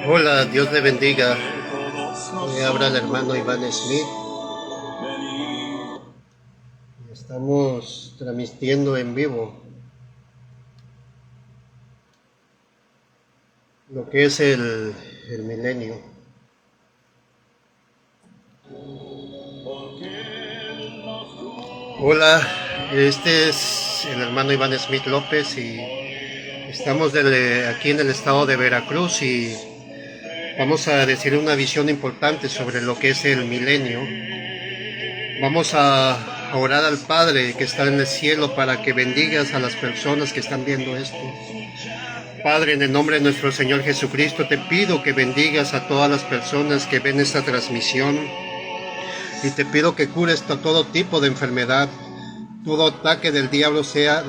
Hola, Dios le bendiga. Le habla el hermano Iván Smith. Estamos transmitiendo en vivo lo que es el milenio. Hola, este es el hermano Iván Smith López y estamos aquí en el estado de Veracruz y vamos a decir una visión importante sobre lo que es el milenio. Vamos a orar al Padre que está en el cielo para que bendigas a las personas que están viendo esto. Padre, en el nombre de nuestro Señor Jesucristo, te pido que bendigas a todas las personas que ven esta transmisión y te pido que cures todo tipo de enfermedad. Todo ataque del diablo sea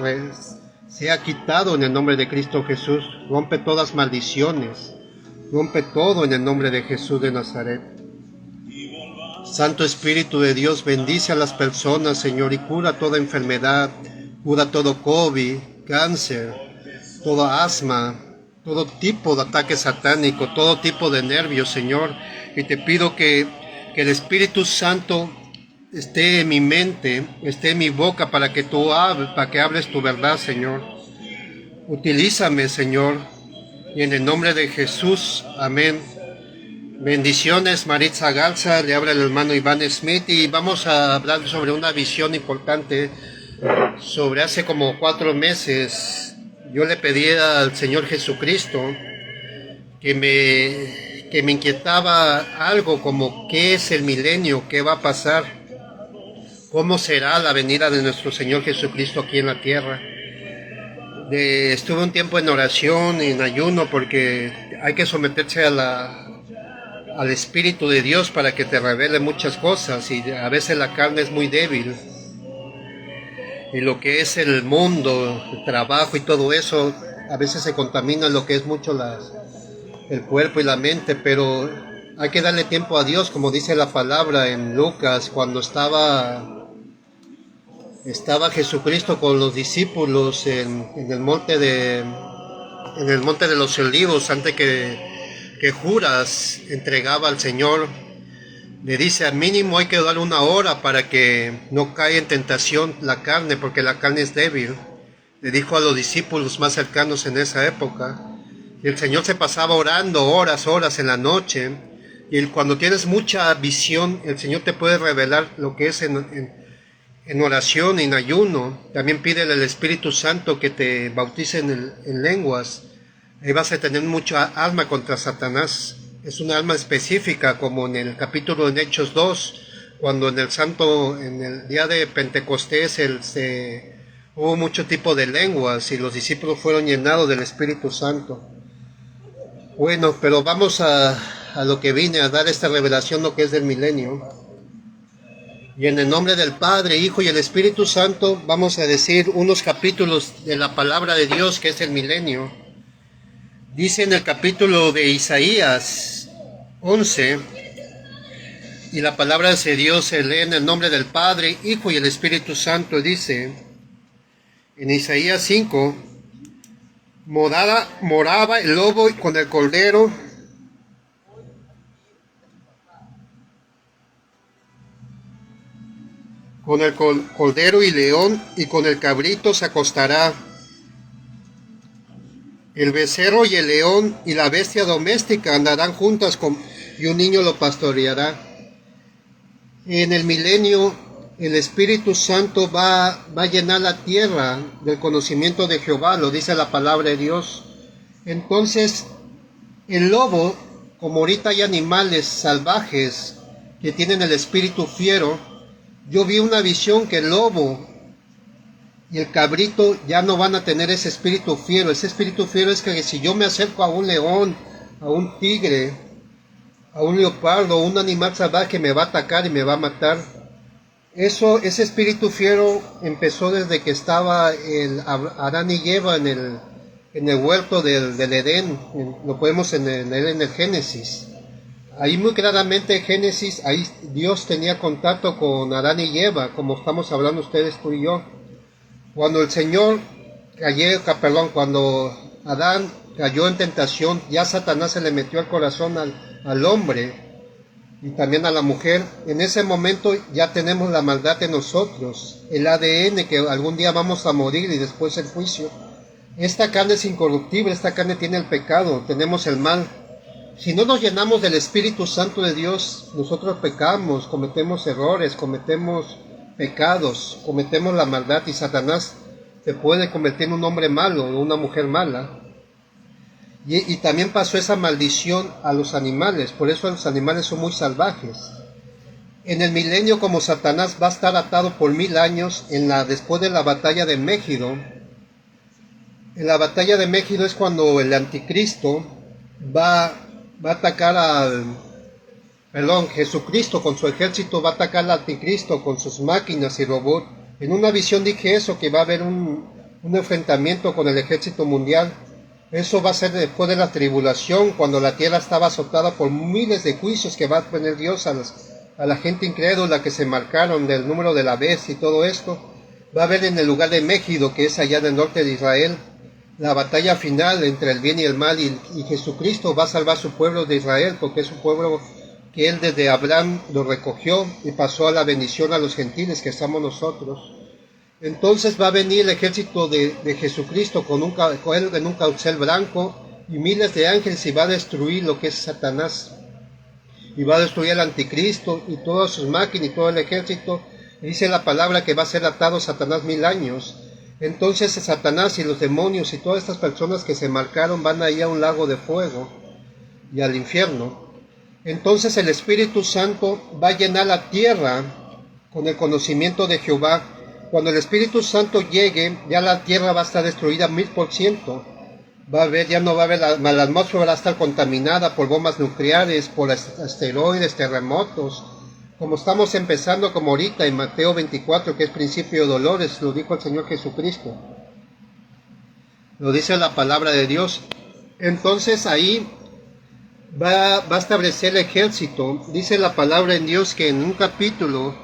quitado en el nombre de Cristo Jesús. Rompe todas maldiciones. Rompe todo en el nombre de Jesús de Nazaret. Santo Espíritu de Dios, bendice a las personas, Señor, y cura toda enfermedad. Cura todo COVID, cáncer, todo asma, todo tipo de ataque satánico, todo tipo de nervios, Señor. Y te pido que el Espíritu Santo esté en mi mente, esté en mi boca para que hables tu verdad, Señor. Utilízame, Señor, y en el nombre de Jesús, amén. Bendiciones, Maritza Garza, le habla el hermano Iván Smith y vamos a hablar sobre una visión importante. Sobre hace como 4 meses, yo le pedí al Señor Jesucristo que me inquietaba algo como qué es el milenio, qué va a pasar, cómo será la venida de nuestro Señor Jesucristo aquí en la tierra. Estuve un tiempo en oración, en ayuno, porque hay que someterse al Espíritu de Dios para que te revele muchas cosas, y a veces la carne es muy débil. Y lo que es el mundo, el trabajo y todo eso, a veces se contamina lo que es mucho el cuerpo y la mente, pero hay que darle tiempo a Dios, como dice la palabra en Lucas, cuando estaba Jesucristo con los discípulos en el monte de los Olivos, antes que Judas entregaba al Señor. Le dice, al mínimo hay que dar 1 hora para que no caiga en tentación la carne, porque la carne es débil. Le dijo a los discípulos más cercanos en esa época. Y el Señor se pasaba orando horas en la noche. Y cuando tienes mucha visión, el Señor te puede revelar lo que es en oración, en ayuno. También pídele al Espíritu Santo que te bautice en lenguas. Ahí vas a tener mucha arma contra Satanás. Es una alma específica, como en el capítulo en Hechos 2, cuando en el día de Pentecostés hubo mucho tipo de lenguas y los discípulos fueron llenados del Espíritu Santo. Bueno, pero vamos a lo que vine a dar esta revelación, lo que es del milenio. Y en el nombre del Padre, Hijo y el Espíritu Santo vamos a decir unos capítulos de la palabra de Dios, que es el milenio. Dice en el capítulo de Isaías 11, y la palabra de Dios se lee en el nombre del Padre, Hijo y el Espíritu Santo. Dice en Isaías 5, moraba el lobo con el cordero, con el cordero y león, y con el cabrito se acostará. El becerro y el león y la bestia doméstica andarán juntas y un niño lo pastoreará. En el milenio, el Espíritu Santo va a llenar la tierra del conocimiento de Jehová, lo dice la palabra de Dios. Entonces, el lobo, como ahorita hay animales salvajes que tienen el espíritu fiero, yo vi una visión que el lobo y el cabrito ya no van a tener ese espíritu fiero. Ese espíritu fiero es que si yo me acerco a un león, a un tigre, a un leopardo, un animal salvaje, me va a atacar y me va a matar. Ese espíritu fiero empezó desde que estaba Adán y Eva en el huerto del Edén. Lo podemos leer en el Génesis. Ahí muy claramente Génesis, ahí Dios tenía contacto con Adán y Eva, como estamos hablando ustedes, tú y yo. Cuando Adán cayó en tentación, ya Satanás se le metió al corazón al hombre y también a la mujer. En ese momento ya tenemos la maldad en nosotros, el ADN, que algún día vamos a morir y después el juicio. Esta carne es incorruptible, esta carne tiene el pecado, tenemos el mal. Si no nos llenamos del Espíritu Santo de Dios, nosotros pecamos, cometemos errores, cometemos pecados, cometemos la maldad, y Satanás se puede convertir en un hombre malo o una mujer mala. Y también pasó esa maldición a los animales, por eso los animales son muy salvajes. En el milenio, como Satanás va a estar atado por 1000 años, después de la batalla de Mégido. En la batalla de Mégido es cuando el anticristo va a atacar Jesucristo con su ejército va a atacar al anticristo con sus máquinas y robots. En una visión dije eso, que va a haber un enfrentamiento con el ejército mundial. Eso va a ser después de la tribulación, cuando la tierra estaba azotada por miles de juicios que va a poner Dios a la gente incrédula que se marcaron del número de la bestia y todo esto. Va a haber en el lugar de Mégido, que es allá del norte de Israel, la batalla final entre el bien y el mal, y Jesucristo va a salvar su pueblo de Israel, porque es un pueblo que él desde Abraham lo recogió y pasó a la bendición a los gentiles, que estamos nosotros. Entonces va a venir el ejército de Jesucristo con él en un corcel blanco y miles de ángeles, y va a destruir lo que es Satanás, y va a destruir al anticristo y todas sus máquinas y todo el ejército. Y dice la palabra que va a ser atado Satanás 1000 años. Entonces Satanás y los demonios y todas estas personas que se marcaron van a ir a un lago de fuego y al infierno. Entonces el Espíritu Santo va a llenar la tierra con el conocimiento de Jehová. Cuando el Espíritu Santo llegue, ya la tierra va a estar destruida 1000%. Ya no va a haber, la atmósfera va a estar contaminada por bombas nucleares, por asteroides, terremotos. Como estamos empezando, como ahorita en Mateo 24, que es principio de dolores, lo dijo el Señor Jesucristo. Lo dice la palabra de Dios. Entonces ahí va a establecer el ejército. Dice la palabra en Dios que en un capítulo,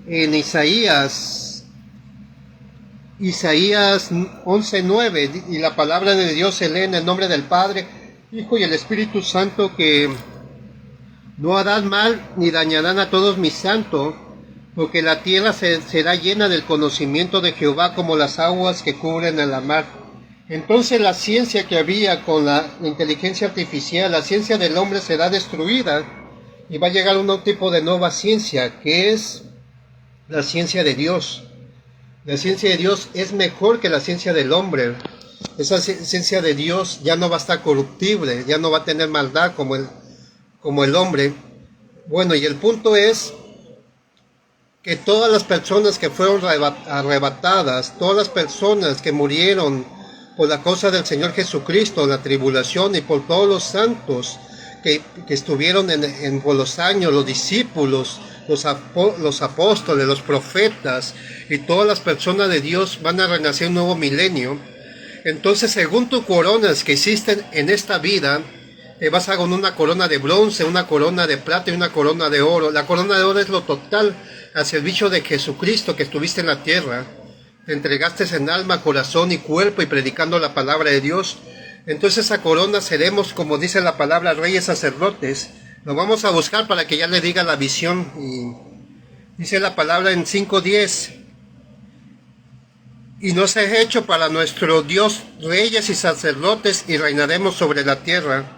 en Isaías 11:9, y la palabra de Dios se lee en el nombre del Padre, Hijo y el Espíritu Santo, que no harán mal ni dañarán a todos mis santos, porque la tierra será llena del conocimiento de Jehová como las aguas que cubren a la mar. Entonces la ciencia que había con la inteligencia artificial, la ciencia del hombre será destruida, y va a llegar un tipo de nueva ciencia, que es la ciencia de Dios. La ciencia de Dios es mejor que la ciencia del hombre. Esa ciencia de Dios ya no va a estar corruptible, ya no va a tener maldad como el hombre. Bueno, y el punto es que todas las personas que fueron arrebatadas, todas las personas que murieron por la causa del Señor Jesucristo, la tribulación, y por todos los santos que estuvieron por los años, los discípulos, los apóstoles, los profetas, y todas las personas de Dios van a renacer un nuevo milenio. Entonces, según tus coronas que existen en esta vida, te vas a con una corona de bronce, una corona de plata y una corona de oro. La corona de oro es lo total al servicio de Jesucristo que estuviste en la tierra. Te entregaste en alma, corazón y cuerpo, y predicando la palabra de Dios. Entonces esa corona seremos, como dice la palabra, reyes sacerdotes. Lo vamos a buscar para que ya le diga la visión. Y dice la palabra en 5:10. Y nos ha hecho para nuestro Dios reyes y sacerdotes, y reinaremos sobre la tierra.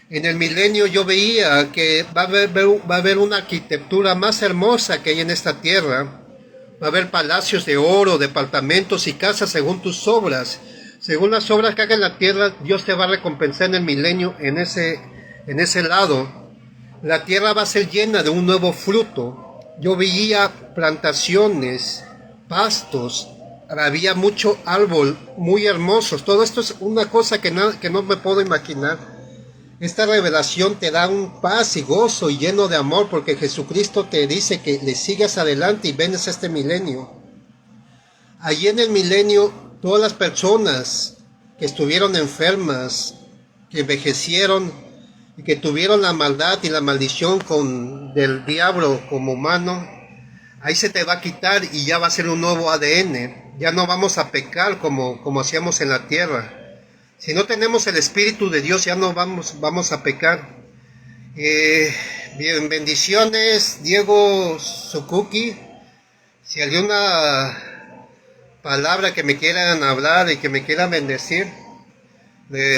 En el milenio yo veía que va a haber una arquitectura más hermosa que hay en esta tierra. Va a haber palacios de oro, departamentos y casas según tus obras. Según las obras que haga en la tierra, Dios te va a recompensar en el milenio en ese lado. La tierra va a ser llena de un nuevo fruto. Yo veía plantaciones, pastos, había mucho árbol, muy hermosos. Todo esto es una cosa que no me puedo imaginar. Esta revelación te da un paz y gozo y lleno de amor, porque Jesucristo te dice que le sigas adelante y vengas a este milenio. Allí en el milenio, todas las personas que estuvieron enfermas, que envejecieron y que tuvieron la maldad y la maldición del diablo como humano, ahí se te va a quitar y ya va a ser un nuevo ADN. Ya no vamos a pecar como hacíamos en la tierra. Si no tenemos el Espíritu de Dios, ya no vamos a pecar. Bien, bendiciones, Diego Sukuki. Si alguna palabra que me quieran hablar y que me quieran bendecir,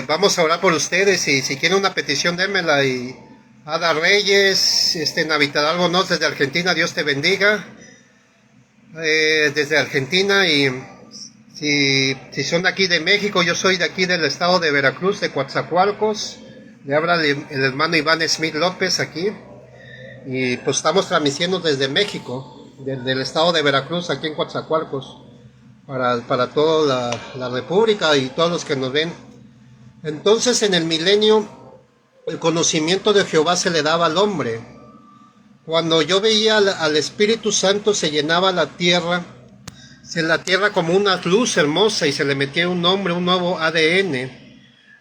vamos a orar por ustedes. Y si quieren una petición, démela. Y Ada Reyes, Navidad Albornoz desde Argentina, Dios te bendiga. Desde Argentina. Y si son de aquí de México, yo soy de aquí del estado de Veracruz, de Coatzacoalcos. Le habla el hermano Iván Smith López aquí. Y pues estamos transmitiendo desde México, desde el estado de Veracruz, aquí en Coatzacoalcos, para toda la República y todos los que nos ven. Entonces, en el milenio, el conocimiento de Jehová se le daba al hombre. Cuando yo veía al Espíritu Santo, se llenaba la tierra como una luz hermosa, y se le metía un nombre, un nuevo ADN.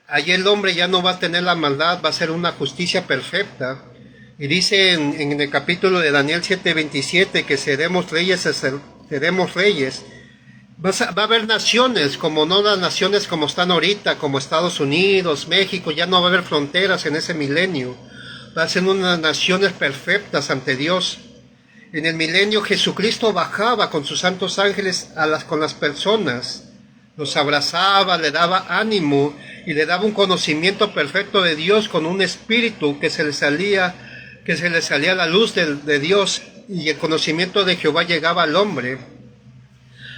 Allí el hombre ya no va a tener la maldad, va a ser una justicia perfecta. Y dice en el capítulo de Daniel 7:27 que seremos reyes. Va a haber naciones, como no las naciones como están ahorita, como Estados Unidos, México. Ya no va a haber fronteras en ese milenio. Va a ser unas naciones perfectas ante Dios. En el milenio Jesucristo bajaba con sus santos ángeles con las personas. Los abrazaba, le daba ánimo y le daba un conocimiento perfecto de Dios, con un espíritu que se le salía la luz de Dios, y el conocimiento de Jehová llegaba al hombre.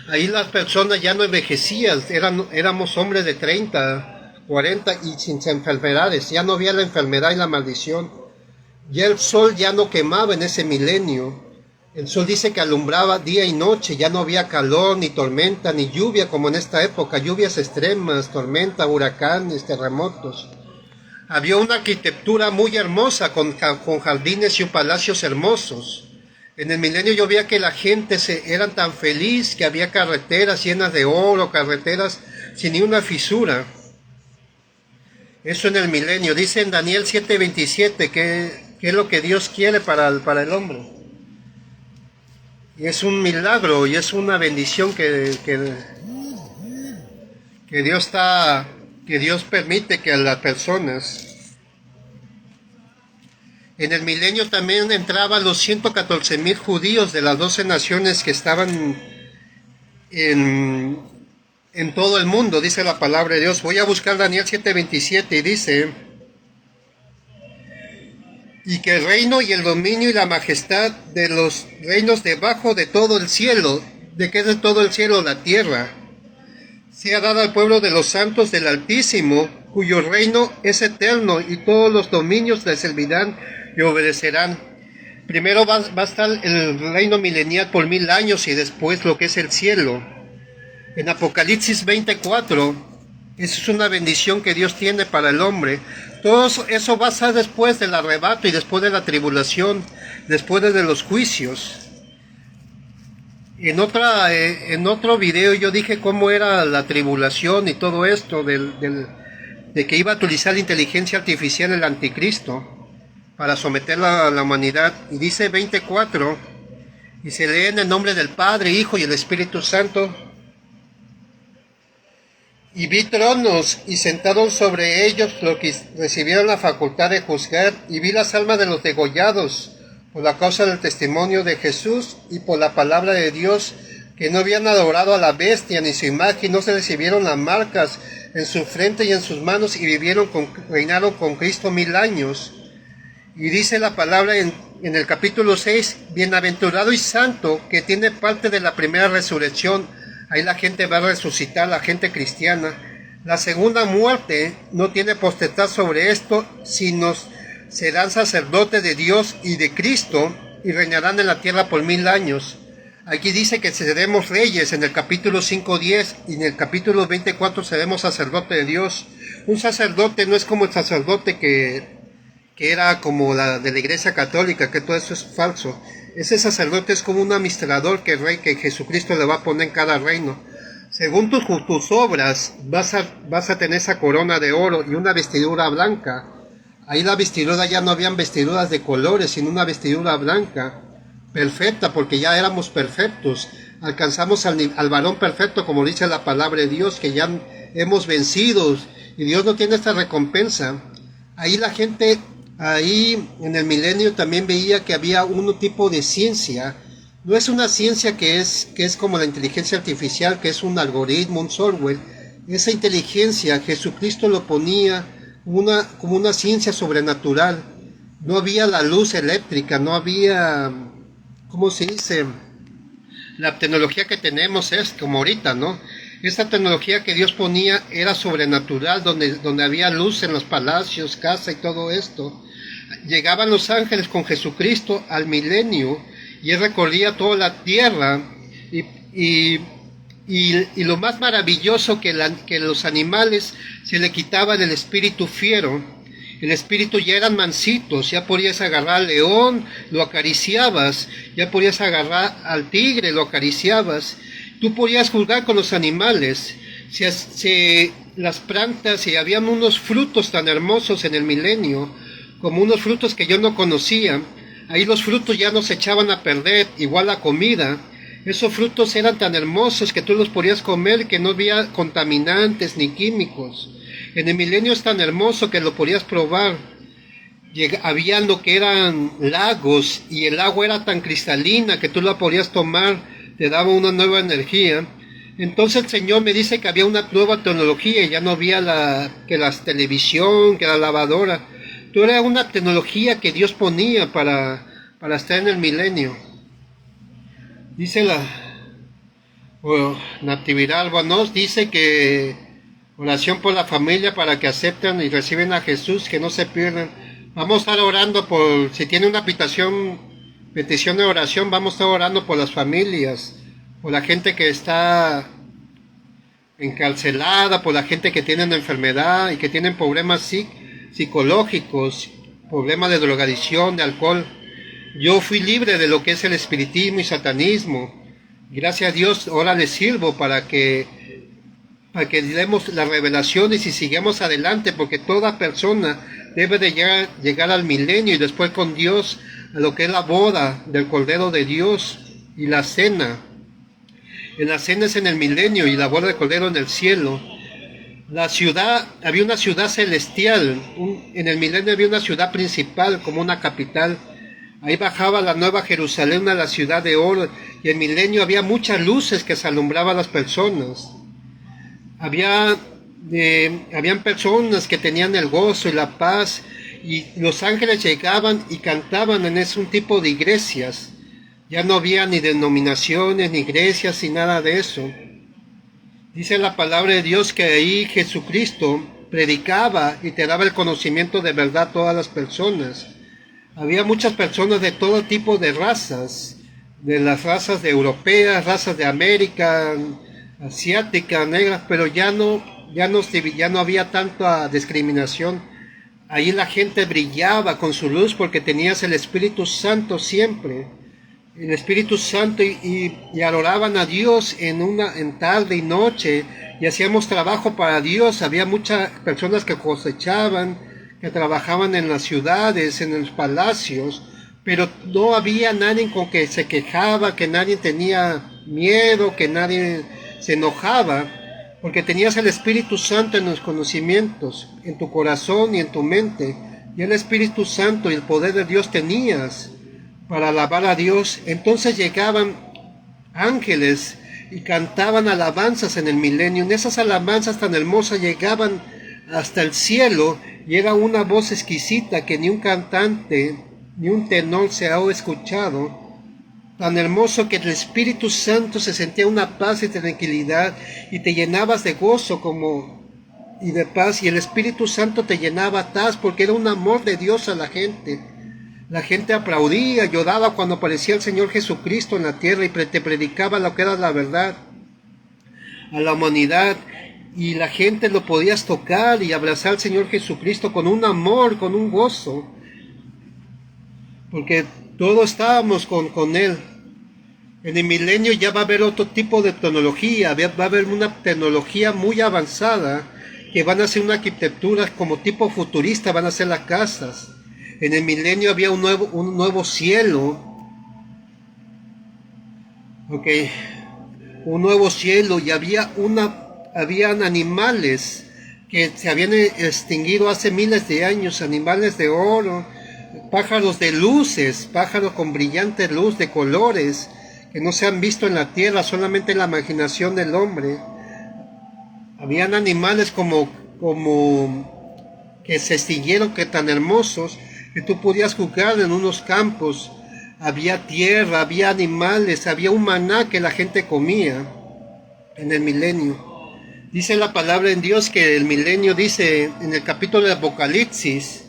Ahí las personas ya no envejecían, éramos hombres de 30, 40 y sin enfermedades. Ya no había la enfermedad y la maldición. Ya el sol ya no quemaba en ese milenio. El sol dice que alumbraba día y noche. Ya no había calor, ni tormenta, ni lluvia como en esta época. Lluvias extremas, tormenta, huracanes, terremotos. Había una arquitectura muy hermosa con jardines y palacios hermosos. En el milenio yo veía que la gente eran tan feliz, que había carreteras llenas de oro, carreteras sin ni una fisura. Eso en el milenio. Dice en Daniel 7:27 que es lo que Dios quiere para el hombre. Y es un milagro y es una bendición que Dios permite que a las personas. En el milenio también entraban los 114,000 judíos de las 12 naciones que estaban en todo el mundo, dice la palabra de Dios. Voy a buscar Daniel 7:27 y dice: y que el reino y el dominio y la majestad de los reinos debajo de todo el cielo, ¿de qué es de todo el cielo? La tierra, sea dada al pueblo de los santos del Altísimo, cuyo reino es eterno, y todos los dominios le servirán y obedecerán. Primero va a estar el reino milenial por 1000 años, y después lo que es el cielo. En Apocalipsis 24, eso es una bendición que Dios tiene para el hombre. Todo eso va a ser después del arrebato y después de la tribulación, después de los juicios. En otro video yo dije cómo era la tribulación y todo esto de que iba a utilizar la inteligencia artificial el anticristo para someter a la humanidad. Y dice 24, y se lee en el nombre del Padre, Hijo y el Espíritu Santo. Y vi tronos, y sentados sobre ellos los que recibieron la facultad de juzgar, y vi las almas de los degollados por la causa del testimonio de Jesús y por la palabra de Dios, que no habían adorado a la bestia ni su imagen, no se recibieron las marcas en su frente y en sus manos, y reinaron con Cristo 1000 años. Y dice la palabra en el capítulo 6, bienaventurado y santo que tiene parte de la primera resurrección. Ahí la gente va a resucitar, la gente cristiana. La segunda muerte no tiene potestad sobre esto, sino serán sacerdotes de Dios y de Cristo, y reinarán en la tierra por 1000 años. Aquí dice que seremos reyes en el capítulo 5:10, y en el capítulo 24 seremos sacerdotes de Dios. Un sacerdote no es como el sacerdote que era como la de la Iglesia Católica, que todo eso es falso. Ese sacerdote es como un administrador que Jesucristo le va a poner en cada reino. Según tus obras vas a tener esa corona de oro y una vestidura blanca. Ahí la vestidura ya no habían vestiduras de colores, sino una vestidura blanca, perfecta, porque ya éramos perfectos. Alcanzamos al varón perfecto, como dice la palabra de Dios, que ya hemos vencido y Dios no tiene esta recompensa. Ahí la gente, ahí en el milenio también veía que había un tipo de ciencia. No es una ciencia que es como la inteligencia artificial, que es un algoritmo, un software. Esa inteligencia Jesucristo lo ponía como una ciencia sobrenatural. No había la luz eléctrica, no había, ¿cómo se dice? La tecnología que tenemos es como ahorita, ¿no? Esta tecnología que Dios ponía era sobrenatural, donde había luz en los palacios, casa y todo esto. Llegaban los ángeles con Jesucristo al milenio y Él recorría toda la tierra y lo más maravilloso que los animales se le quitaban el espíritu fiero. El espíritu ya eran mansitos, ya podías agarrar al león, lo acariciabas, ya podías agarrar al tigre, lo acariciabas. Tú podías jugar con los animales. Las plantas, y habían unos frutos tan hermosos en el milenio, como unos frutos que yo no conocía. Ahí los frutos ya no se echaban a perder, igual la comida. Esos frutos eran tan hermosos que tú los podías comer, que no había contaminantes ni químicos. En el milenio es tan hermoso que lo podías probar. Había lo que eran lagos y el agua era tan cristalina que tú la podías tomar, te daba una nueva energía. Entonces el Señor me dice que había una nueva tecnología, ya no había la televisión, que la lavadora. Todo era una tecnología que Dios ponía para estar en el milenio. Dice Natividad Albanos, dice que oración por la familia para que acepten y reciben a Jesús, que no se pierdan. Vamos a estar orando si tiene una petición de oración, vamos a estar orando por las familias, por la gente que está encarcelada, por la gente que tiene una enfermedad y que tienen problemas psicológicos, problemas de drogadicción, de alcohol. Yo fui libre de lo que es el espiritismo y satanismo. Gracias a Dios, ahora les sirvo para que demos las revelaciones y sigamos adelante, porque toda persona debe de llegar al milenio y después con Dios a lo que es la boda del Cordero de Dios y la cena. En la cena es en el milenio y la boda del Cordero en el cielo. La ciudad, había una ciudad celestial, en el milenio había una ciudad principal como una capital. Ahí bajaba la nueva Jerusalén a la ciudad de oro, y en el milenio había muchas luces que se alumbraban a las personas. Habían personas que tenían el gozo y la paz, y los ángeles llegaban y cantaban en un tipo de iglesias. Ya no había ni denominaciones, ni iglesias, ni nada de eso. Dice la palabra de Dios que ahí Jesucristo predicaba y te daba el conocimiento de verdad a todas las personas. Había muchas personas de todo tipo de razas, de las razas europeas, razas de América, asiáticas, negras, pero ya no había tanta discriminación. Ahí la gente brillaba con su luz porque tenías el Espíritu Santo siempre. El Espíritu Santo y adoraban a Dios en tarde y noche y hacíamos trabajo para Dios. Había muchas personas que cosechaban, que trabajaban en las ciudades, en los palacios, pero no había nadie con que se quejaba, que nadie tenía miedo, que nadie se enojaba, porque tenías el Espíritu Santo en los conocimientos, en tu corazón y en tu mente, y el Espíritu Santo y el poder de Dios tenías para alabar a Dios. Entonces llegaban ángeles y cantaban alabanzas en el milenio. En esas alabanzas tan hermosas llegaban hasta el cielo y era una voz exquisita que ni un cantante ni un tenor se ha escuchado. Tan hermoso que el Espíritu Santo se sentía una paz y tranquilidad y te llenabas de gozo y de paz, y el Espíritu Santo te llenaba paz porque era un amor de Dios a la gente. La gente aplaudía, lloraba cuando aparecía el Señor Jesucristo en la tierra y te predicaba lo que era la verdad a la humanidad, y la gente lo podías tocar y abrazar al Señor Jesucristo con un amor, con un gozo, porque todos estábamos con Él. En el milenio ya va a haber otro tipo de tecnología, va a haber una tecnología muy avanzada, que van a hacer una arquitectura como tipo futurista, van a ser las casas. En el milenio había un nuevo cielo, un nuevo cielo, y habían animales que se habían extinguido hace miles de años, animales de oro, pájaros de luces, pájaros con brillante luz de colores, que no se han visto en la tierra, solamente en la imaginación del hombre. Habían animales como que se extinguieron, que tan hermosos, que tú podías jugar en unos campos. Había tierra, había animales, había un maná que la gente comía en el milenio. Dice la palabra en Dios que el milenio, dice en el capítulo de Apocalipsis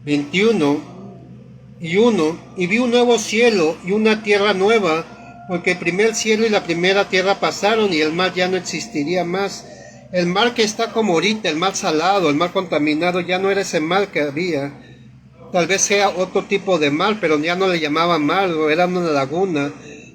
21:1, y vi un nuevo cielo y una tierra nueva, porque el primer cielo y la primera tierra pasaron y el mar ya no existiría más. El mar que está como ahorita, el mar salado, el mar contaminado, ya no era ese mar que había. Tal vez sea otro tipo de mar, pero ya no le llamaban mar, era una laguna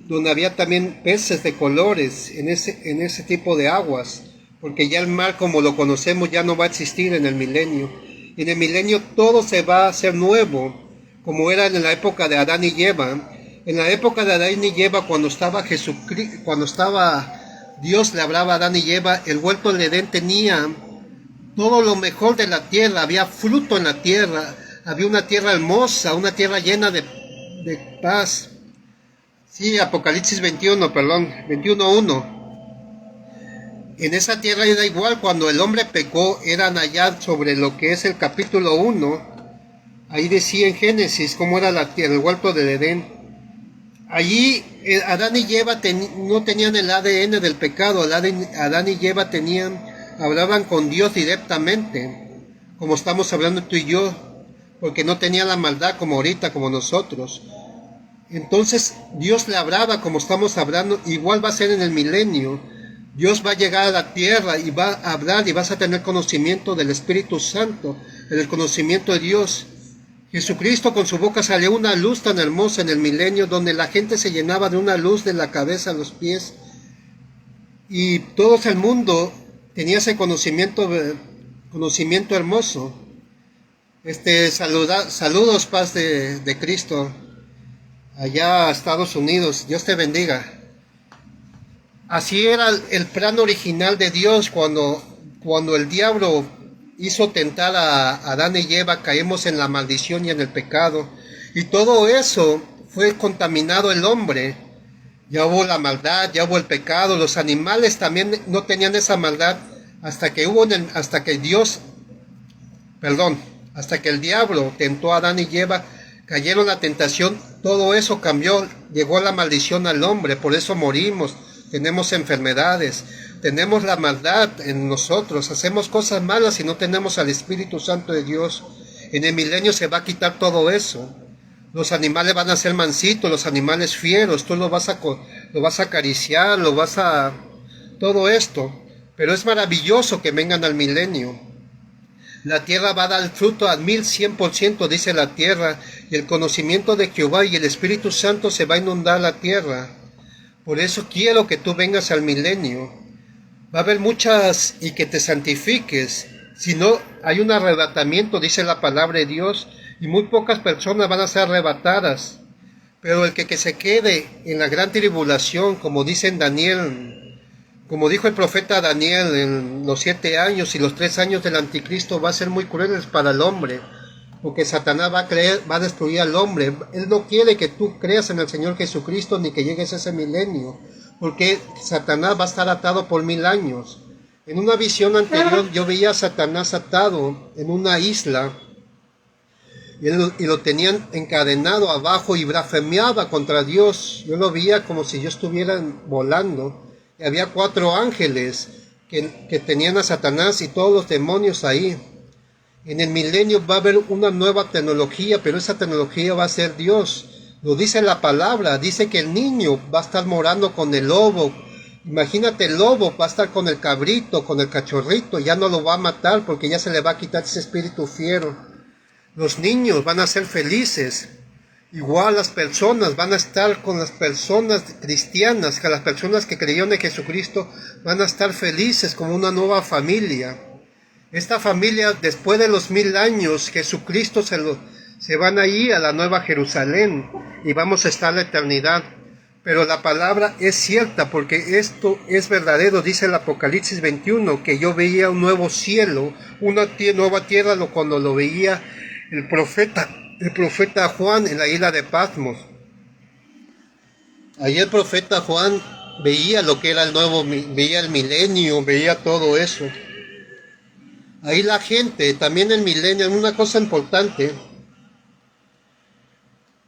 donde había también peces de colores en ese tipo de aguas, porque ya el mar como lo conocemos ya no va a existir en el milenio. Y en el milenio todo se va a hacer nuevo, como era en la época de Adán y Eva. En la época de Adán y Eva, cuando estaba Dios le hablaba a Adán y Eva, el huerto del Edén tenía todo lo mejor de la tierra, había fruto en la tierra, había una tierra hermosa, una tierra llena de paz. Sí, Apocalipsis 21:1. En esa tierra era igual, cuando el hombre pecó, eran allá sobre lo que es el capítulo 1. Ahí decía en Génesis cómo era la tierra, el huerto del Edén. Allí Adán y Eva no tenían el ADN del pecado. Adán y Eva hablaban con Dios directamente, como estamos hablando tú y yo, porque no tenían la maldad como ahorita, como nosotros. Entonces Dios le hablaba como estamos hablando, igual va a ser en el milenio. Dios va a llegar a la tierra y va a hablar y vas a tener conocimiento del Espíritu Santo, el conocimiento de Dios. Jesucristo con su boca salió una luz tan hermosa en el milenio, donde la gente se llenaba de una luz de la cabeza a los pies, y todo el mundo tenía ese conocimiento hermoso. Saludos, paz de Cristo, allá a Estados Unidos. Dios te bendiga. Así era el plan original de Dios cuando el diablo hizo tentar a Adán y Eva, caímos en la maldición y en el pecado. Y todo eso fue contaminado el hombre. Ya hubo la maldad, ya hubo el pecado. Los animales también no tenían esa maldad hasta que el diablo tentó a Adán y Eva, cayeron la tentación, todo eso cambió, llegó la maldición al hombre, por eso morimos, tenemos enfermedades, tenemos la maldad en nosotros, hacemos cosas malas y no tenemos al Espíritu Santo de Dios. En el milenio se va a quitar todo eso. Los animales van a ser mansitos, los animales fieros, tú lo vas a acariciar, todo esto. Pero es maravilloso que vengan al milenio. La tierra va a dar fruto al 1100%, dice la tierra, y el conocimiento de Jehová y el Espíritu Santo se va a inundar la tierra. Por eso quiero que tú vengas al milenio. Va a haber muchas, y que te santifiques. Si no, hay un arrebatamiento, dice la palabra de Dios, y muy pocas personas van a ser arrebatadas. Pero el que se quede en la gran tribulación, como dice en Daniel, como dijo el profeta Daniel, en los 7 años y los 3 años del anticristo va a ser muy crueles para el hombre, porque Satanás va a destruir al hombre. Él no quiere que tú creas en el Señor Jesucristo ni que llegues a ese milenio, porque Satanás va a estar atado por 1000 años. En una visión anterior yo veía a Satanás atado en una isla y lo tenían encadenado abajo y blasfemiaba contra Dios. Yo lo veía como si yo estuviera volando. Y había 4 ángeles que tenían a Satanás y todos los demonios ahí. En el milenio va a haber una nueva tecnología, pero esa tecnología va a ser Dios. Lo dice la palabra, dice que el niño va a estar morando con el lobo. Imagínate, el lobo va a estar con el cabrito, con el cachorrito, ya no lo va a matar porque ya se le va a quitar ese espíritu fiero. Los niños van a ser felices. Igual las personas van a estar con las personas cristianas, que las personas que creyeron en Jesucristo van a estar felices como una nueva familia. Esta familia, después de los 1000 años, Jesucristo se van a ir a la nueva Jerusalén y vamos a estar en la eternidad. pero la palabra es cierta, porque esto es verdadero, dice el Apocalipsis 21, que yo veía un nuevo cielo, una nueva tierra, cuando lo veía el profeta Juan en la isla de Patmos. Allí el profeta Juan veía lo que era el nuevo, veía el milenio, veía todo eso. Ahí la gente, también el milenio, una cosa importante.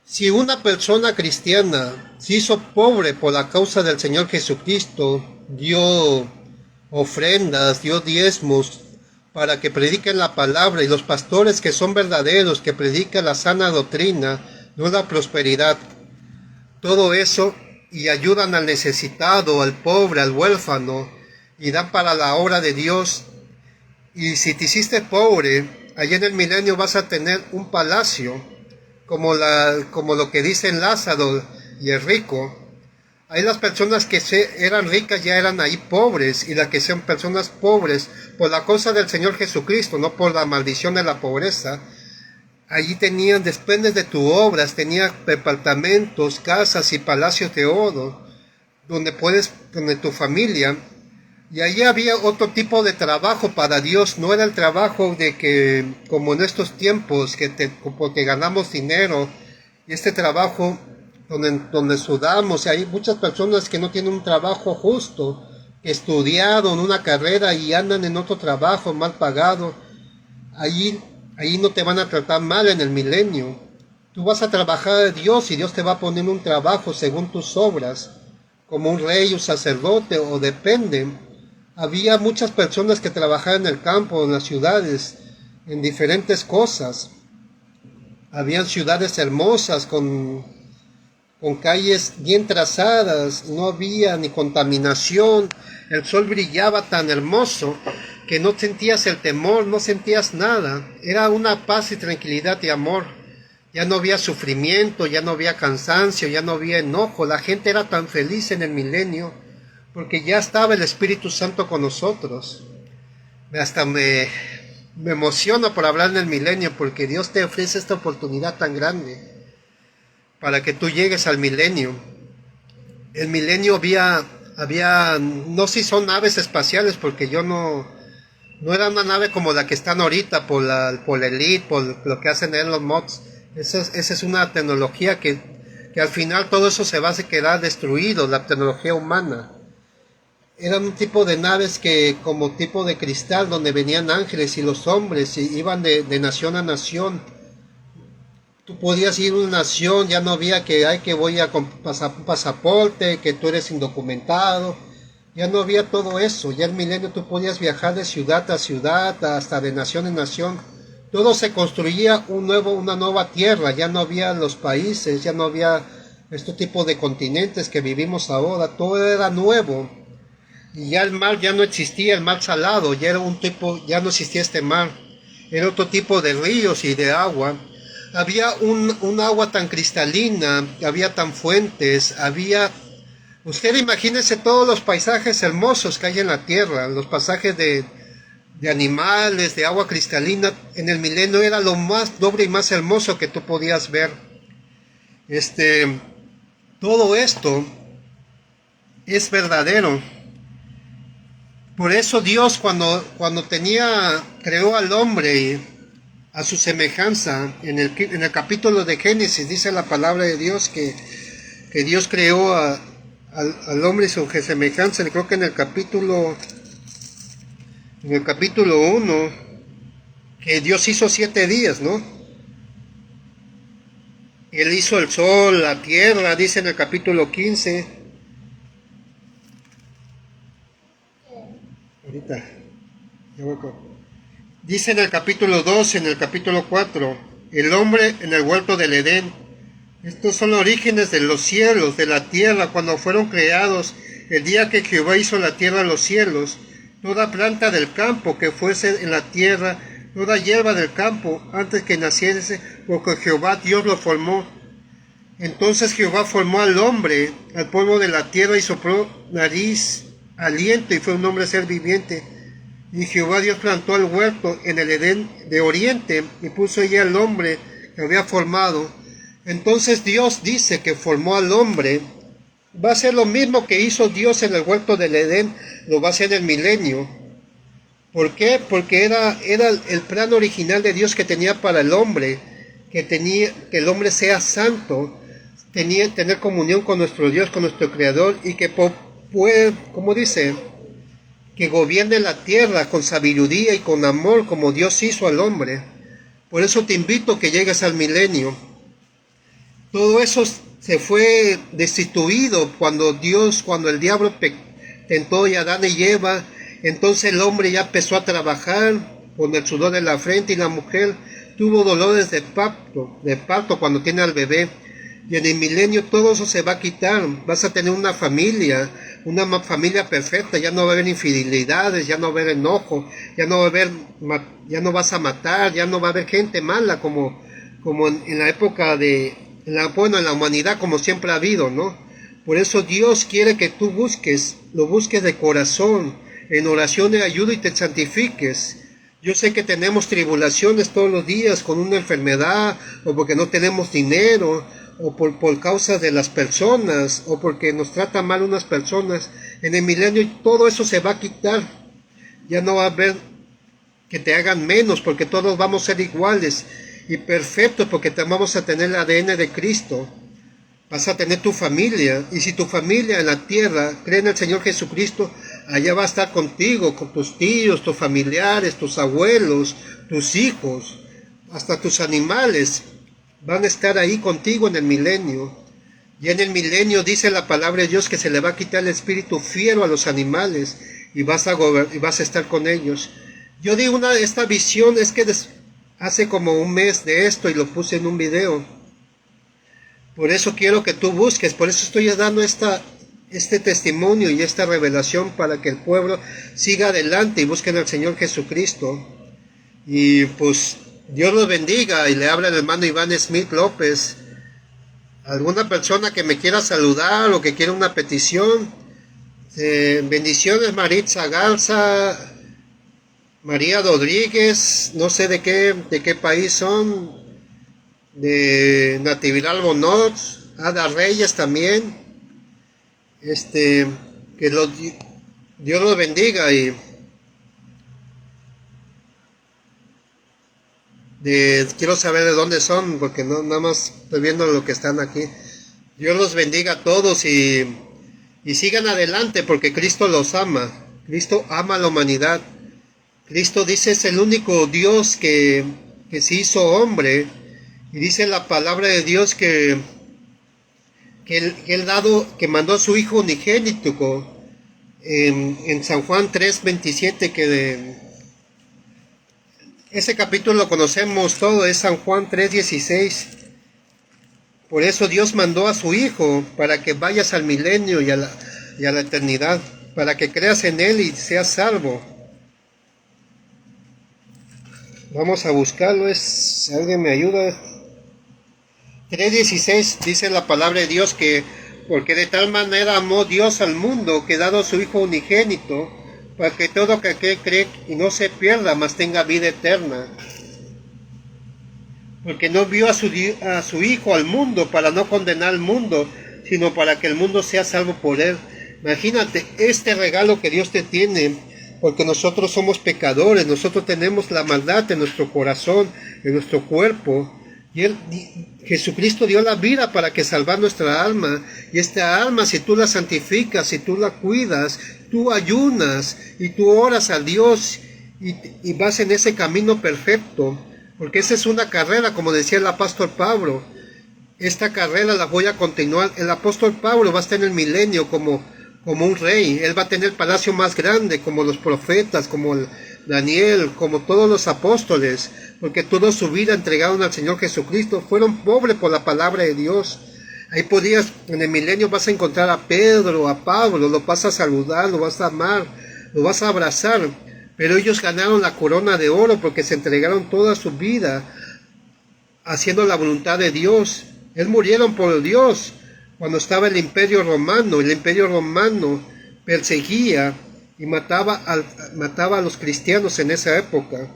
Si una persona cristiana se hizo pobre por la causa del Señor Jesucristo, dio ofrendas, dio diezmos para que prediquen la palabra, y los pastores que son verdaderos, que predican la sana doctrina, no la prosperidad, todo eso, y ayudan al necesitado, al pobre, al huérfano, y dan para la obra de Dios. Y si te hiciste pobre, allá en el milenio vas a tener un palacio, como lo que dicen Lázaro y el rico. Ahí las personas que eran ricas ya eran ahí pobres, y las que sean personas pobres por la causa del Señor Jesucristo, no por la maldición de la pobreza, allí tenían, después de tus obras, tenían departamentos, casas y palacios de oro, donde tu familia. Y allí había otro tipo de trabajo para Dios, no era el trabajo de que, como en estos tiempos, porque ganamos dinero, y este trabajo donde sudamos, y hay muchas personas que no tienen un trabajo justo, que estudiaron una carrera y andan en otro trabajo mal pagado. Allí no te van a tratar mal en el milenio. Tú vas a trabajar a Dios, y Dios te va a poner un trabajo según tus obras, como un rey, un sacerdote, o depende. Había muchas personas que trabajaban en el campo, en las ciudades, en diferentes cosas. Habían ciudades hermosas con calles bien trazadas, no había ni contaminación, el sol brillaba tan hermoso que no sentías el temor, no sentías nada. Era una paz y tranquilidad y amor. Ya no había sufrimiento, ya no había cansancio, ya no había enojo. La gente era tan feliz en el milenio, porque ya estaba el Espíritu Santo con nosotros. Hasta me emociona por hablar en el milenio, porque Dios te ofrece esta oportunidad tan grande para que tú llegues al milenio. El milenio había, no sé si son naves espaciales, porque yo no era una nave como la que están ahorita por el Elite, por lo que hacen en los mods. Esa es una tecnología que al final todo eso se va a quedar destruido, la tecnología humana. Eran un tipo de naves que, como tipo de cristal, donde venían ángeles y los hombres, y iban de nación a nación. Tú podías ir a una nación, ya no había que voy a un pasaporte, que tú eres indocumentado. Ya no había todo eso. Ya en el milenio tú podías viajar de ciudad a ciudad, hasta de nación en nación. Todo se construía una nueva tierra. Ya no había los países, ya no había este tipo de continentes que vivimos ahora. Todo era nuevo. Y ya el mar ya no existía, el mar salado, ya no existía este mar. Era otro tipo de ríos y de agua. Había un agua tan cristalina, había tan fuentes, usted imagínese todos los paisajes hermosos que hay en la tierra, los pasajes de animales, de agua cristalina. En el milenio era lo más noble y más hermoso que tú podías ver. Todo esto es verdadero. Por eso Dios cuando creó al hombre a su semejanza, en el capítulo de Génesis dice la palabra de Dios que Dios creó al hombre a su semejanza. Creo que en el capítulo 1, que Dios hizo 7 días, ¿no? Él hizo el sol, la tierra, dice en el capítulo 15. Ahorita, dice en el capítulo 12, en el capítulo 4, el hombre en el huerto del Edén. Estos son los orígenes de los cielos, de la tierra, cuando fueron creados, el día que Jehová hizo la tierra y los cielos. Toda planta del campo que fuese en la tierra, toda hierba del campo, antes que naciese, porque Jehová Dios lo formó. Entonces Jehová formó al hombre, al polvo de la tierra, y sopló nariz, aliento, y fue un hombre ser viviente. Y Jehová Dios plantó el huerto en el Edén de oriente, y puso allí al hombre que había formado. Entonces Dios dice que formó al hombre Va a ser lo mismo que hizo Dios en el huerto del Edén, lo va a hacer en el milenio. ¿Por qué? Porque era el plan original de Dios que tenía para el hombre, que el hombre sea santo, tener comunión con nuestro Dios, con nuestro Creador, y que puede, como dice, que gobierne la tierra con sabiduría y con amor como Dios hizo al hombre. Por eso te invito a que llegues al milenio. Todo eso se fue destituido cuando el diablo tentó a Adán y Eva. Entonces el hombre ya empezó a trabajar con el sudor de la frente, y la mujer tuvo dolores de parto cuando tiene al bebé. Y en el milenio todo eso se va a quitar. Vas a tener una familia perfecta. Ya no va a haber infidelidades, ya no va a haber enojo, ya no vas a matar, ya no va a haber gente mala como en la época en la humanidad, como siempre ha habido, ¿no? Por eso Dios quiere que tú lo busques de corazón, en oración de ayuda, y te santifiques. Yo sé que tenemos tribulaciones todos los días con una enfermedad, o porque no tenemos dinero, o por causa de las personas, o porque nos tratan mal unas personas. En el milenio todo eso se va a quitar. Ya no va a haber que te hagan menos, porque todos vamos a ser iguales y perfectos, porque vamos a tener el ADN de Cristo. Vas a tener tu familia, y si tu familia en la tierra cree en el Señor Jesucristo, allá va a estar contigo, con tus tíos, tus familiares, tus abuelos, tus hijos, hasta tus animales van a estar ahí contigo en el milenio. Y en el milenio dice la palabra de Dios que se le va a quitar el espíritu fiero a los animales, y vas a estar con ellos. Yo di esta visión, es que hace como un mes de esto, y lo puse en un video. Por eso quiero que tú busques, por eso estoy dando este testimonio y esta revelación, para que el pueblo siga adelante y busquen al Señor Jesucristo. Y pues Dios los bendiga, y le habla el hermano Iván Smith López. Alguna persona que me quiera saludar o que quiera una petición, bendiciones. Maritza Garza, María Rodríguez, no sé de qué país son, de Natividad Bonot, Ada Reyes también. Que Dios los bendiga, y quiero saber de dónde son, porque no nada más estoy viendo lo que están aquí. Dios los bendiga a todos, y sigan adelante, porque Cristo los ama. Cristo ama a la humanidad. Cristo dice es el único Dios que se hizo hombre, y dice la palabra de Dios que que mandó a su Hijo unigénito, en San Juan 3:27, ese capítulo lo conocemos todo, es San Juan 3:16. Por eso Dios mandó a su Hijo, para que vayas al milenio y a la eternidad, para que creas en Él y seas salvo. Vamos a buscarlo, si alguien me ayuda. 3:16 dice la palabra de Dios que porque de tal manera amó Dios al mundo, que dado a su Hijo unigénito, para que todo aquel que cree y no se pierda, mas tenga vida eterna. Porque no envió a su Hijo al mundo para no condenar al mundo, sino para que el mundo sea salvo por él. Imagínate este regalo que Dios te tiene, porque nosotros somos pecadores, nosotros tenemos la maldad en nuestro corazón, en nuestro cuerpo, y Jesucristo dio la vida para que salvar nuestra alma, y esta alma, si tú la santificas, si tú la cuidas, tú ayunas y tú oras a Dios, y vas en ese camino perfecto, porque esa es una carrera, como decía el apóstol Pablo. Esta carrera la voy a continuar. El apóstol Pablo va a estar en el milenio como un rey. Él va a tener el palacio más grande, como los profetas, como Daniel, como todos los apóstoles, porque toda su vida entregaron al Señor Jesucristo, fueron pobres por la palabra de Dios. Ahí en el milenio vas a encontrar a Pedro, a Pablo, lo vas a saludar, lo vas a amar, lo vas a abrazar, pero ellos ganaron la corona de oro porque se entregaron toda su vida haciendo la voluntad de Dios. Ellos murieron por Dios cuando estaba el Imperio Romano. El Imperio Romano perseguía y mataba a los cristianos en esa época.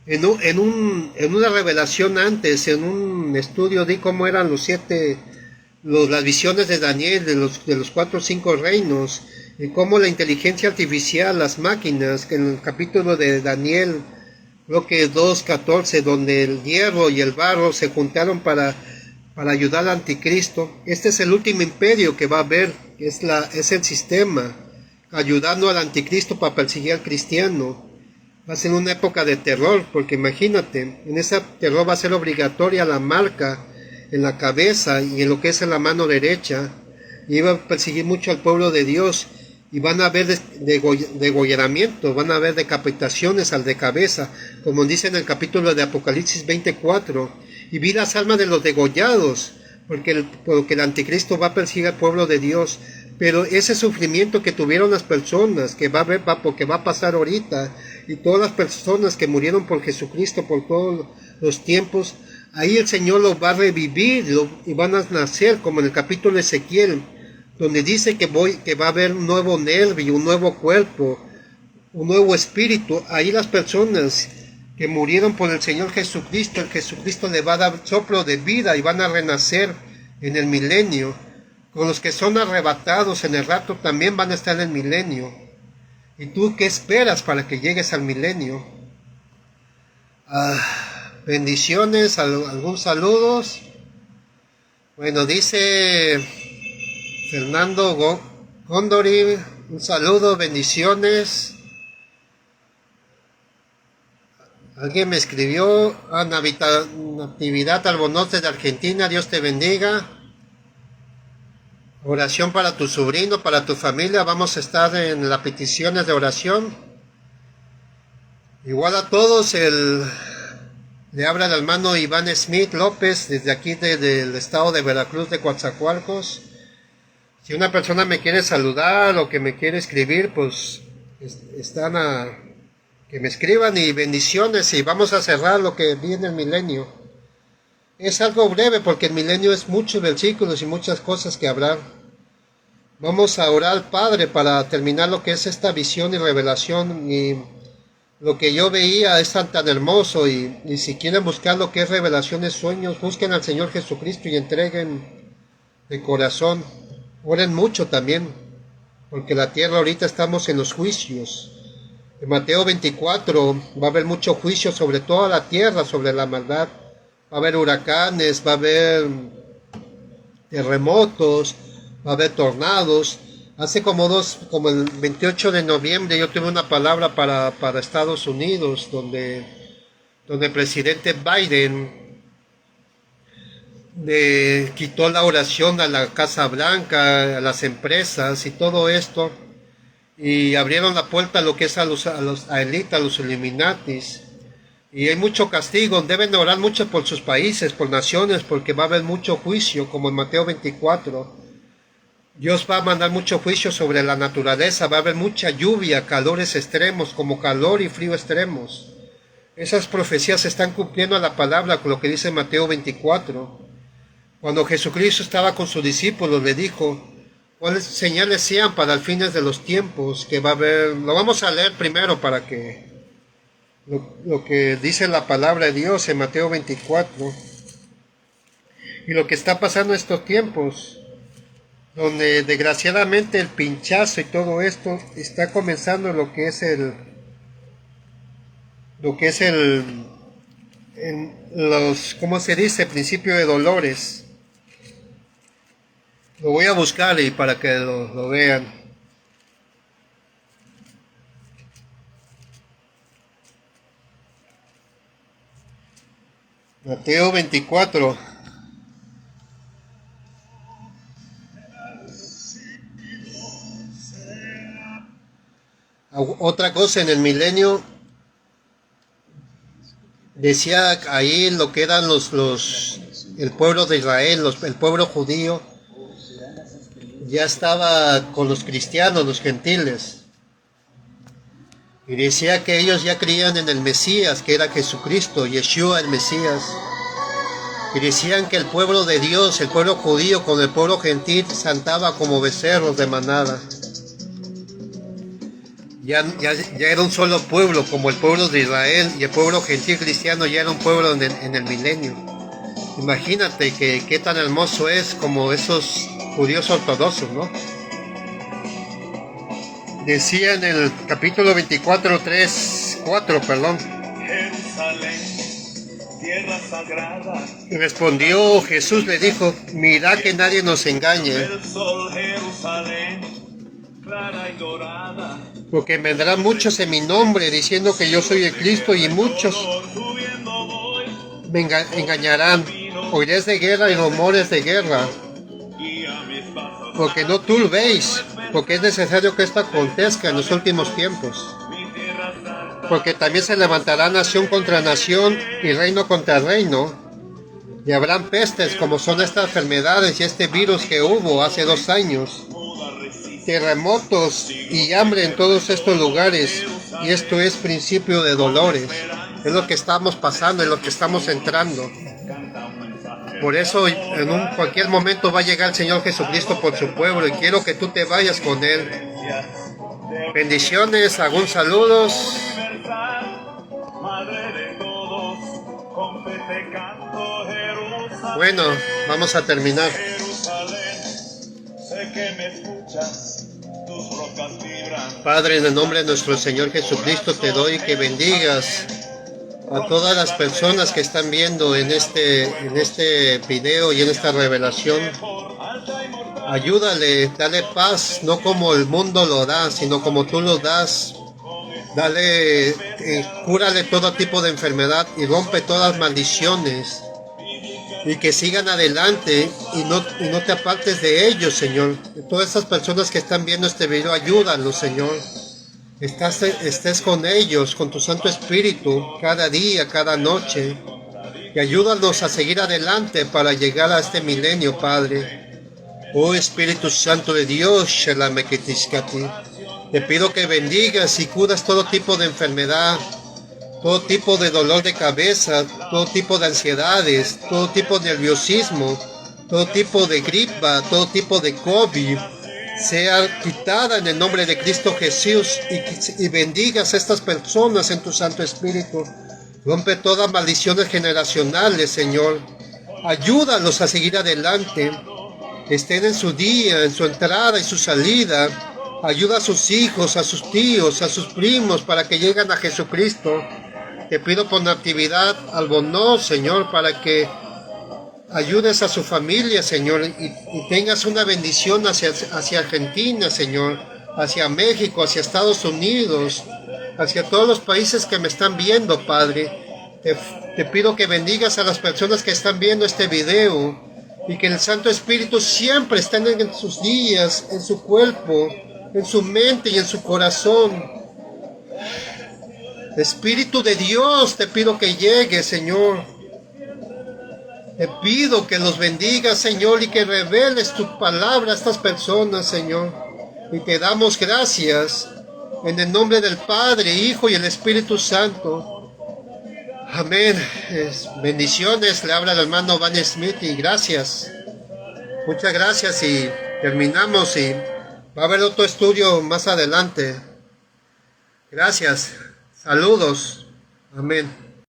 En una revelación antes, en un estudio, di cómo eran los las visiones de Daniel de los 4 o 5 reinos, y cómo la inteligencia artificial, las máquinas, que en el capítulo de Daniel, creo que 2:14, donde el hierro y el barro se juntaron para ayudar al anticristo. Este es el último imperio que va a haber, es el sistema, ayudando al anticristo para perseguir al cristiano. Va a ser una época de terror, porque imagínate, en ese terror va a ser obligatoria la marca en la cabeza y en lo que es en la mano derecha, y va a perseguir mucho al pueblo de Dios, y van a haber degollamientos, van a haber decapitaciones al de cabeza, como dice en el capítulo de Apocalipsis 24, y vi las almas de los degollados, porque el anticristo va a perseguir al pueblo de Dios. Pero ese sufrimiento que tuvieron las personas, que porque va a pasar ahorita, y todas las personas que murieron por Jesucristo por todos los tiempos, ahí el Señor los va a revivir y van a nacer, como en el capítulo de Ezequiel, donde dice que va a haber un nuevo nervio, un nuevo cuerpo, un nuevo espíritu. Ahí las personas que murieron por el Señor Jesucristo, el Jesucristo le va a dar soplo de vida y van a renacer en el milenio. Con los que son arrebatados en el rapto también van a estar en el milenio. ¿Y tú qué esperas para que llegues al milenio? Bendiciones, algún saludos. Bueno, dice Fernando Gondori, un saludo, bendiciones. Alguien me escribió, Natividad Albonote de Argentina, Dios te bendiga. Oración para tu sobrino, para tu familia. Vamos a estar en las peticiones de oración. Igual a todos, le habla el hermano Iván Smith López, desde aquí del estado de Veracruz, de Coatzacoalcos. Si una persona me quiere saludar o que me quiere escribir, pues que me escriban, y bendiciones, y vamos a cerrar lo que viene el milenio. Es algo breve porque el milenio es muchos versículos y muchas cosas que hablar. Vamos a orar al Padre para terminar lo que es esta visión y revelación, y lo que yo veía es tan hermoso, y si quieren buscar lo que es revelaciones, sueños, busquen al Señor Jesucristo y entreguen de corazón. Oren mucho también, porque la tierra ahorita estamos en los juicios. En Mateo 24 va a haber mucho juicio sobre toda la tierra, sobre la maldad. Va a haber huracanes, va a haber terremotos, va a haber tornados. Hace como el 28 de noviembre yo tuve una palabra para Estados Unidos, donde el presidente Biden quitó la oración a la Casa Blanca, a las empresas y todo esto, y abrieron la puerta a lo que es a los élites, a los Illuminatis. Y hay mucho castigo, deben orar mucho por sus países, por naciones, porque va a haber mucho juicio, como en Mateo 24. Dios va a mandar mucho juicio sobre la naturaleza, va a haber mucha lluvia, calores extremos, como calor y frío extremos. Esas profecías se están cumpliendo a la palabra con lo que dice Mateo 24. Cuando Jesucristo estaba con sus discípulos, le dijo, ¿cuáles señales sean para el fines de los tiempos que va a haber? Lo vamos a leer primero para que lo que dice la palabra de Dios en Mateo 24, y lo que está pasando en estos tiempos, donde desgraciadamente el pinchazo y todo esto está comenzando lo que es ¿cómo se dice? Principio de dolores. Lo voy a buscar y para que lo vean. Mateo 24. Otra cosa, en el milenio decía ahí lo que eran el pueblo de Israel, el pueblo judío, ya estaba con los cristianos, los gentiles. Y decía que ellos ya creían en el Mesías, que era Jesucristo, Yeshua el Mesías. Y decían que el pueblo de Dios, el pueblo judío con el pueblo gentil, saltaba como becerros de manada. Ya era un solo pueblo, como el pueblo de Israel, y el pueblo gentil cristiano ya era un pueblo en el milenio. Imagínate que qué tan hermoso es como esos judíos ortodoxos, ¿no? Decía en el capítulo 24, 4, perdón. Tierra sagrada. Y respondió Jesús, le dijo, mira que nadie nos engañe, porque vendrán muchos en mi nombre diciendo que yo soy el Cristo, y muchos me engañarán. Oiréis de guerra y rumores de guerra, porque no turbéis, porque es necesario que esto acontezca en los últimos tiempos. Porque también se levantará nación contra nación y reino contra reino, y habrán pestes como son estas enfermedades y este virus que hubo hace 2 años, terremotos y hambre en todos estos lugares, y esto es principio de dolores. Es lo que estamos pasando, es lo que estamos entrando. Por eso en cualquier momento va a llegar el Señor Jesucristo por su pueblo, y quiero que tú te vayas con Él. Bendiciones, algún saludos. Bueno, vamos a terminar. Padre, en el nombre de nuestro Señor Jesucristo te doy que bendigas a todas las personas que están viendo en este video y en esta revelación. Ayúdale, dale paz, no como el mundo lo da, sino como tú lo das. Dale, cúrale todo tipo de enfermedad y rompe todas maldiciones. Y que sigan adelante y no te apartes de ellos, Señor. Todas esas personas que están viendo este video, ayúdalos, Señor. Estés con ellos, con tu Santo Espíritu, cada día, cada noche. Y ayúdanos a seguir adelante para llegar a este milenio, Padre. Oh Espíritu Santo de Dios, te pido que bendigas y curas todo tipo de enfermedad, todo tipo de dolor de cabeza, todo tipo de ansiedades, todo tipo de nerviosismo, todo tipo de gripa, todo tipo de COVID, sea quitada en el nombre de Cristo Jesús, y bendigas a estas personas en tu Santo Espíritu. Rompe todas maldiciones generacionales, Señor. Ayúdalos a seguir adelante. Estén en su día, en su entrada y su salida. Ayuda a sus hijos, a sus tíos, a sus primos para que lleguen a Jesucristo. Te pido por Natividad Albornoz, Señor, para que ayudes a su familia, Señor, y tengas una bendición hacia Argentina, Señor, hacia México, hacia Estados Unidos, hacia todos los países que me están viendo, Padre. Te pido que bendigas a las personas que están viendo este video, y que el Santo Espíritu siempre esté en sus días, en su cuerpo, en su mente y en su corazón. Espíritu de Dios, te pido que llegue, Señor. Te pido que los bendigas, Señor, y que reveles tu palabra a estas personas, Señor. Y te damos gracias en el nombre del Padre, Hijo y el Espíritu Santo. Amén. Bendiciones, le habla el hermano Van Smith, y gracias. Muchas gracias, y terminamos, y va a haber otro estudio más adelante. Gracias. Saludos. Amén.